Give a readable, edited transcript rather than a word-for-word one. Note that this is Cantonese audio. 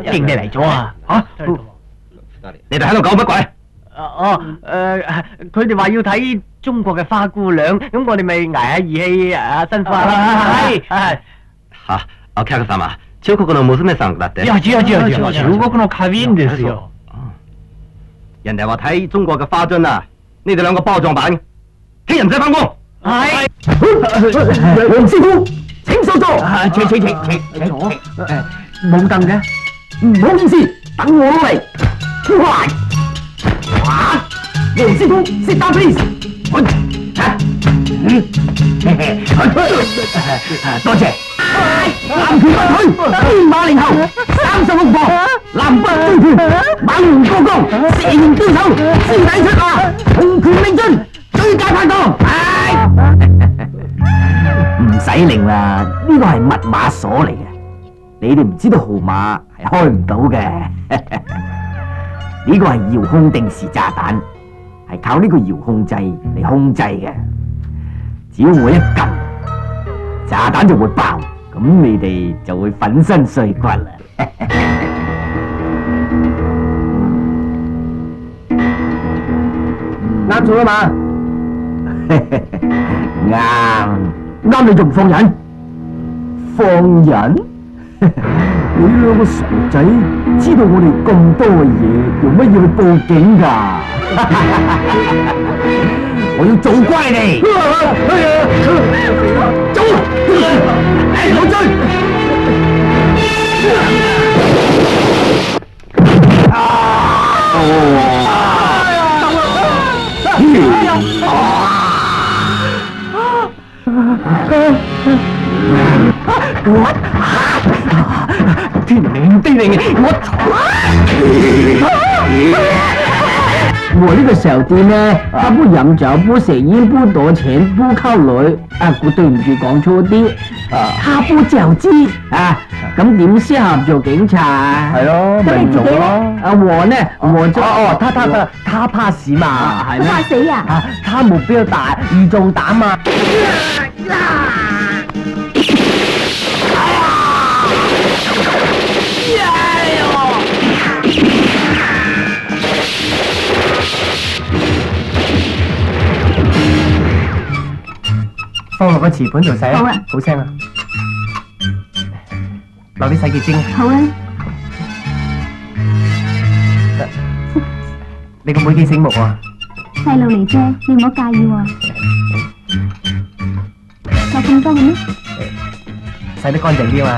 認你嚟咗啊！嚇，你哋喺度講乜鬼？佢哋話要睇中國嘅花姑娘，咁我哋咪捱下義氣啊，辛苦係。嚇，お客様、彫刻の娘さんだって。いや違う中國の花瓶ですよ。人哋話睇中國嘅花樽啊，你哋兩個包裝版，聽日唔使返工。係。黃師傅，請上座。請坐。冇凳嘅。唔好意思，等我攞嚟。哇！黃師傅，sit down please。多謝。南拳北腿，天馬靈后，36磅，南北追拳，猛龍過江，蛇形刁手，師弟出馬，洪拳令進，最佳拍檔。唔使令啦，呢個係密碼鎖嚟嘅，你哋唔知道號碼係開唔到嘅。呢個係遙控定時炸彈，係靠呢個遙控掣嚟控制嘅。只要我一撳，炸彈就會爆，咁你哋就會粉身碎骨啦。啱做啊嘛？啱你仲放人？放人？你兩個傻仔知道我哋咁多嘅嘢，用乜嘢去報警㗎？我要做乖你。走！唔好追！天靈，我呢個時店呢，他不飲酒，不食煙，不賭錢，不溝女。對唔住講錯啲。他不就知咁點適合做警察？係咯，咪唔做咯。我呢，我就他怕死嘛，係咩？怕死啊！他目標大，易中膽嘛。放落個瓷盤度洗啊！好啊，好聲啊！落啲洗潔精。好啊。你個妹幾醒目啊！細路嚟啫，你唔好介意喎。就咁多嘅咩？洗得乾淨啲嘛。